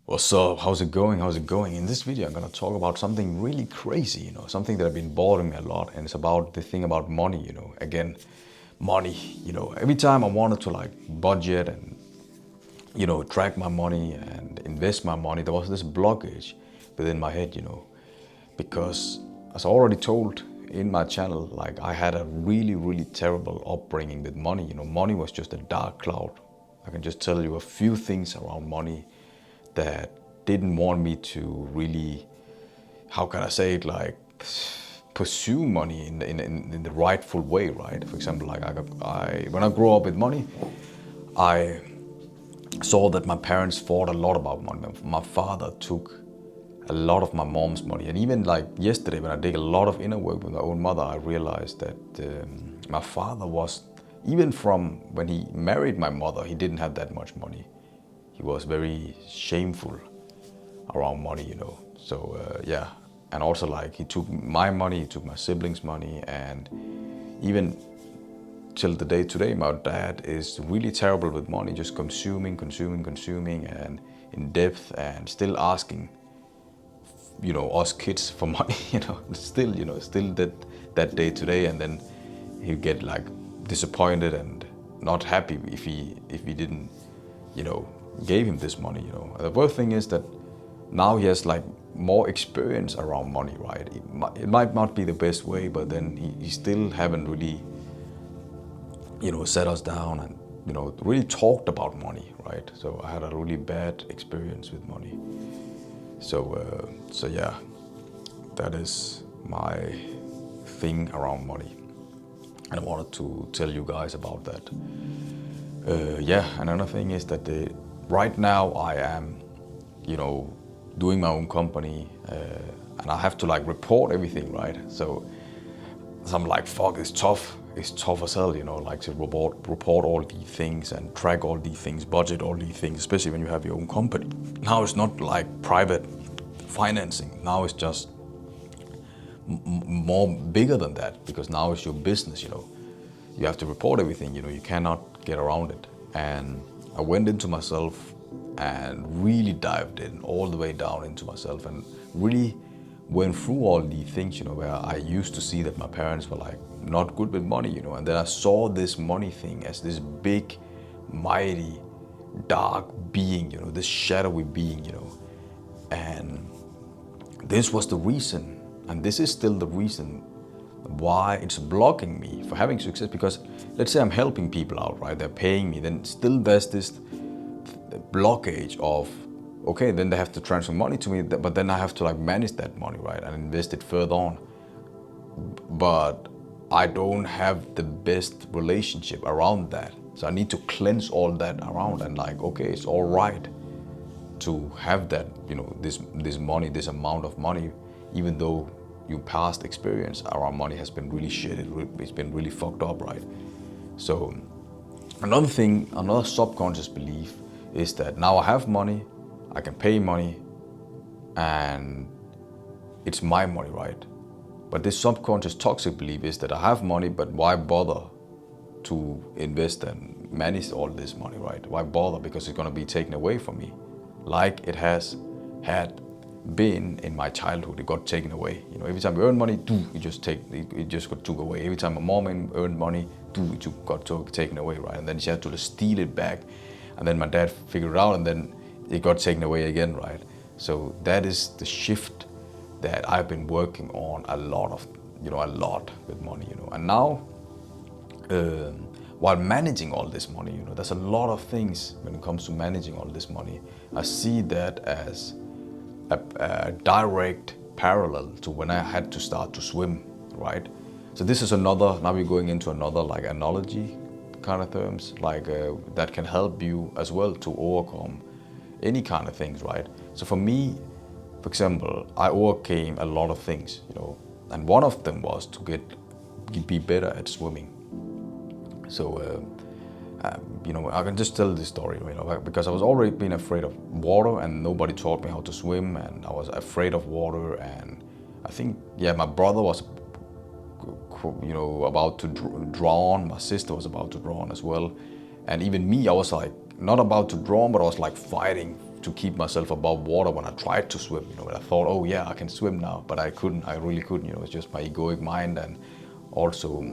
What's up? How's it going? How's it going? In this video, I'm gonna talk about something really crazy, something that have been bothering me a lot, and it's about the thing about money, Again, money, every time I wanted to like budget and, track my money and invest my money, there was this blockage within my head, because as I already told in my channel, like I had a really, really terrible upbringing with money. Money was just a dark cloud. I can just tell you a few things around money that didn't want me to really, how can I say it, like pursue money in the rightful way, right? For example, like when I grew up with money, I saw that my parents fought a lot about money. My father took a lot of my mom's money, and even like yesterday when I did a lot of inner work with my own mother, I realized that my father was, even from when he married my mother, he didn't have that much money. He was very shameful around money, So yeah, and also like he took my money, he took my siblings' money, and even till the day today, my dad is really terrible with money, just consuming, and in depth, and still asking, us kids for money, still that day today, and then he'd get like disappointed and not happy if we didn't, gave him this money, The worst thing is that now he has like more experience around money, right? It might not be the best way, but then he still haven't really, set us down and, really talked about money, right? So I had a really bad experience with money. So yeah, that is my thing around money. And I wanted to tell you guys about that. Yeah, another thing is that right now I am, doing my own company, and I have to like report everything, right? So I'm like, fuck, it's tough. It's tough as hell, like to report all these things and track all these things, budget all these things, especially when you have your own company. Now it's not like private financing. Now it's just more bigger than that, because now it's your business, You have to report everything, you cannot get around it. And I went into myself and really dived in all the way down into myself and really went through all these things, where I used to see that my parents were like not good with money, and then I saw this money thing as this big, mighty, dark being, this shadowy being, and this was the reason, and this is still the reason why it's blocking me for having success. Because let's say I'm helping people out, right? They're paying me, then still there's this blockage of, okay, then they have to transfer money to me, but then I have to like manage that money, right, and invest it further on. But I don't have the best relationship around that, so I need to cleanse all that around, and like, okay, it's all right to have that, this money, this amount of money, even though your past experience around money has been really shit, it's been really fucked up, right? So another thing, another subconscious belief is that now I have money, I can pay money, and it's my money, right? But this subconscious toxic belief is that I have money, but why bother to invest and manage all this money, right? Why bother? Because it's gonna be taken away from me, like it had been in my childhood. It got taken away. Every time you earn money, it just got took away. Every time my mom earned money, it got taken away, right? And then she had to steal it back, and then my dad figured it out, and then it got taken away again, right? So that is the shift that I've been working on a lot with money, And now, while managing all this money, there's a lot of things when it comes to managing all this money. I see that as a direct parallel to when I had to start to swim, right? So this is another, now we're going into another like analogy kind of terms, like that can help you as well to overcome any kind of things, right? So for me, for example, I overcame a lot of things, and one of them was to be better at swimming. So I can just tell this story, because I was already been afraid of water, and nobody taught me how to swim, and I was afraid of water. And I think, yeah, my brother was, about to drown. My sister was about to drown as well, and even me, I was like not about to drown, but I was like fighting to keep myself above water when I tried to swim. You know, I thought, oh yeah, I can swim now, but I couldn't. I really couldn't. You know, it's just my egoic mind, and also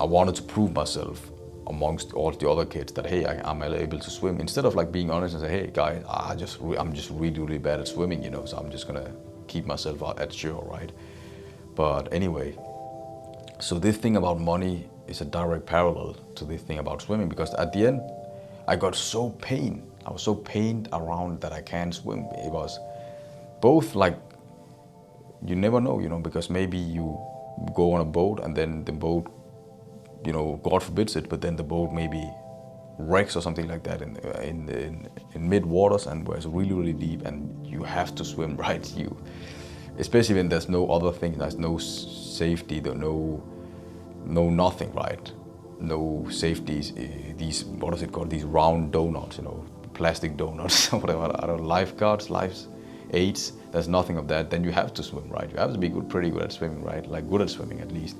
I wanted to prove myself amongst all the other kids that hey, I'm able to swim. Instead of like being honest and say, hey guys, I'm just really bad at swimming. You know, so I'm just gonna keep myself out at shore, right? But anyway, so this thing about money is a direct parallel to this thing about swimming, because at the end I got so pained. I was so pained around that I can't swim. It was both like, you never know, you know, because maybe you go on a boat and then the boat, you know, God forbids it, but then the boat maybe wrecks or something like that in mid waters, and where it's really deep and you have to swim, right? You, especially when there's no other thing, there's no safety, no nothing, right? No safeties. These, what is it called? These round donuts, you know, plastic donuts, whatever. I don't know, lifeguards, life aids. There's nothing of that. Then you have to swim, right? You have to be pretty good at swimming, right? Like good at swimming at least.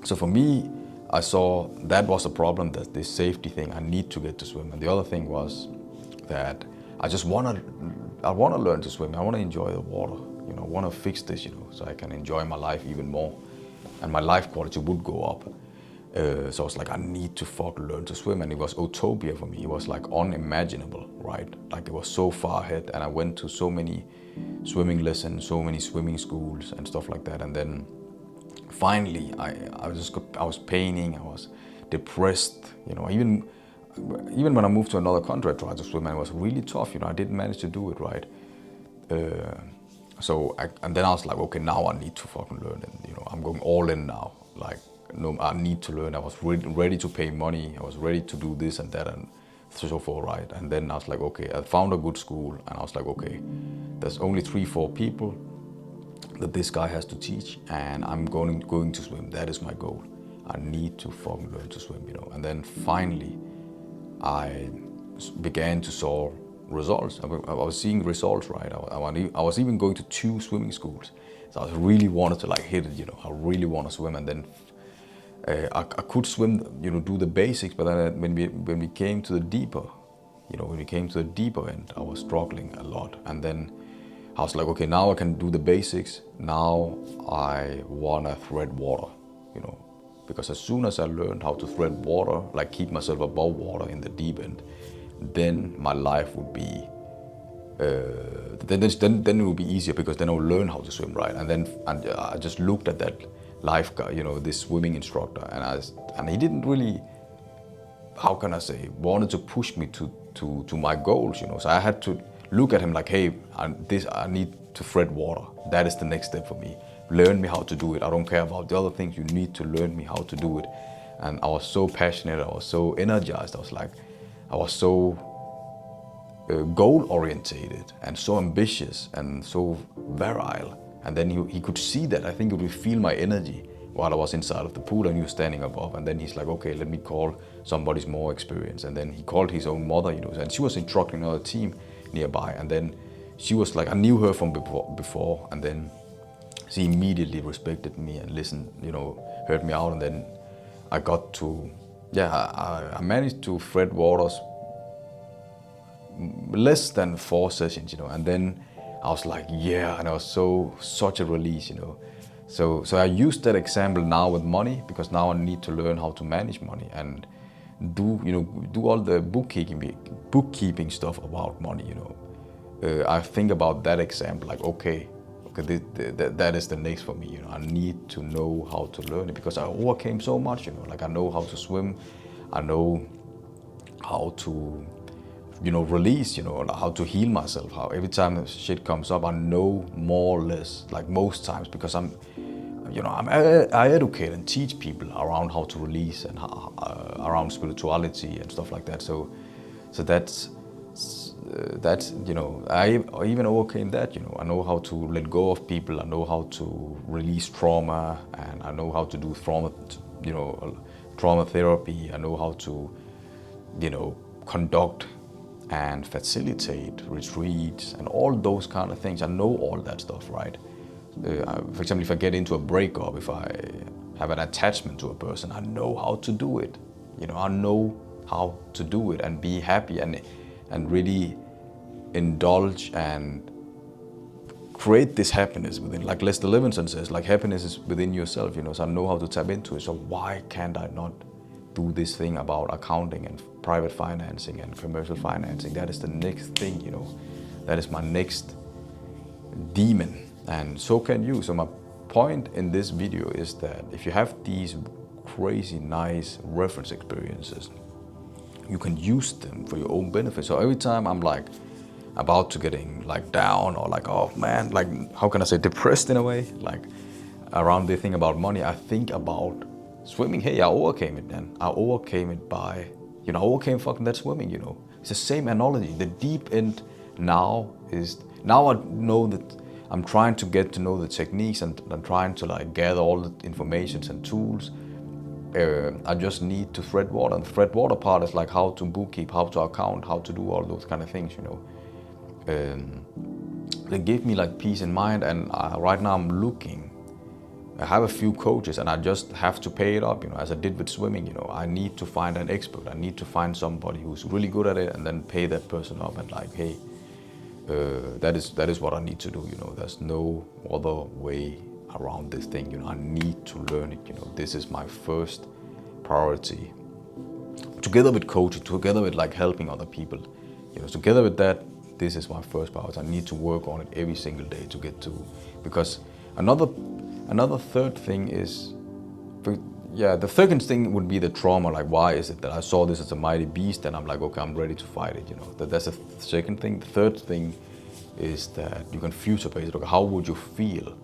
So for me, I saw that was a problem, that this safety thing, I need to get to swim. And the other thing was that I want to learn to swim. I want to enjoy the water. You know, I want to fix this, you know, so I can enjoy my life even more, and my life quality would go up. So I was like, I need to learn to swim, and it was utopia for me. It was like unimaginable, right? Like it was so far ahead, and I went to so many swimming lessons, so many swimming schools and stuff like that, and then finally I was painting, I was depressed, you know. Even when I moved to another country, I tried to swim, and it was really tough, you know. I didn't manage to do it right. And then I was like, okay, now I need to fucking learn, and you know, I'm going all in now. Like, no, I need to learn. I was ready to pay money. I was ready to do this and that and so forth, right? And then I was like, okay, I found a good school, and I was like, okay, there's only 3-4 people that this guy has to teach, and I'm going to swim. That is my goal. I need to fucking learn to swim, you know. And then finally, I began to saw results. I was seeing results, right? I was even going to 2 swimming schools. So I really wanted to like hit it, you know. I really want to swim, and then I could swim, you know, do the basics. But then when we came to the deeper, you know, when we came to the deeper end, I was struggling a lot. And then I was like, okay, now I can do the basics. Now I wanna thread water, you know, because as soon as I learned how to thread water, like keep myself above water in the deep end, then my life would be, then it would be easier, because then I would learn how to swim, right? And I just looked at that lifeguard, you know, this swimming instructor, and he didn't really, how can I say, wanted to push me to my goals, you know. So I had to look at him like, hey, I need to thread water. That is the next step for me. Learn me how to do it. I don't care about the other things. You need to learn me how to do it. And I was so passionate. I was so energized. I was so goal orientated and so ambitious and so virile. And then he could see that. I think he would feel my energy while I was inside of the pool, and he was standing above. And then he's like, okay, let me call somebody's more experienced. And then he called his own mother, you know, and she was instructing another team nearby. And then she was like, I knew her from before, and then she immediately respected me and listened, you know, heard me out. And then I got to, I managed to thread waters less than 4 sessions, you know. And then I was like, yeah, and I was such a release, you know. So I used that example now with money, because now I need to learn how to manage money and do all the bookkeeping stuff about money, you know. I think about that example like, okay, that is the next for me, you know. I need to know how to learn it, because I overcame so much, you know. Like, I know how to swim, I know how to, you know, release, you know, how to heal myself. How every time shit comes up, I know more or less, like most times, because I educate and teach people around how to release and around spirituality and stuff like that. So that's you know, I even overcame that, you know. I know how to let go of people. I know how to release trauma, and I know how to do trauma therapy. I know how to, you know, conduct and facilitate retreats and all those kind of things. I know all that stuff, right? For example, if I get into a breakup, if I have an attachment to a person, I know how to do it. You know, I know how to do it and be happy and really indulge and create this happiness within. Like Lester Levinson says, like happiness is within yourself, you know, so I know how to tap into it. So why can't I not do this thing about accounting and private financing and commercial financing? That is the next thing, you know. That is my next demon, and so can you. So my point in this video is that if you have these crazy nice reference experiences, you can use them for your own benefit. So every time I'm like about to getting like down or like, oh man, like how can I say, depressed in a way, like around the thing about money, I think about swimming. Hey, I overcame it then. I overcame it by, you know, I overcame fucking that swimming, you know. It's the same analogy. The deep end now I know that I'm trying to get to know the techniques and I'm trying to like gather all the informations and tools. I just need to thread water, and the thread water part is like how to bookkeep, how to account, how to do all those kind of things, you know. They give me like peace in mind, and right now I'm looking. I have a few coaches and I just have to pay it up, you know, as I did with swimming, you know. I need to find an expert. I need to find somebody who's really good at it and then pay that person up and like, hey, that is what I need to do, you know. There's no other way around this thing, you know. I need to learn it, you know. This is my first priority. Together with coaching, together with like helping other people, you know, together with that, this is my first priority. I need to work on it every single day to get to, because another third thing is, the second thing would be the trauma. Like, why is it that I saw this as a mighty beast and I'm like, okay, I'm ready to fight it, you know. That's the second thing. The third thing is that you can future pace it. Okay, how would you feel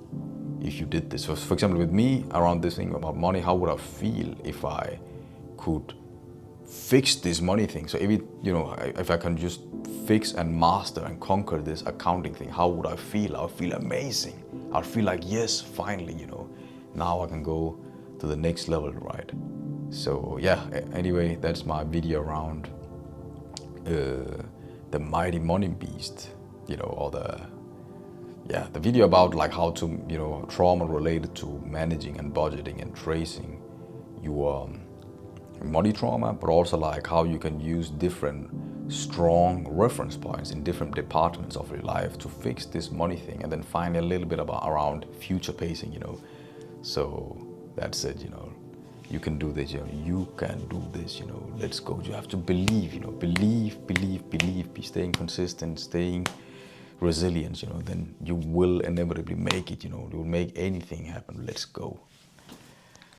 if you did this? So for example, with me around this thing about money, how would I feel if I could fix this money thing? So if I can just fix and master and conquer this accounting thing, how would I feel? I would feel amazing. I'd feel like, yes, finally, you know, now I can go to the next level, right? So yeah, anyway, that's my video around the mighty money beast, you know, or the video about like how to, you know, trauma related to managing and budgeting and tracing your money trauma, but also like how you can use different strong reference points in different departments of your life to fix this money thing, and then find a little bit about around future pacing, you know. So that's it, you know. You can do this, you know. You can do this, you know. Let's go. You have to believe, you know. Believe. Be staying consistent, staying resilient, you know. Then you will inevitably make it, you know. You will make anything happen. Let's go.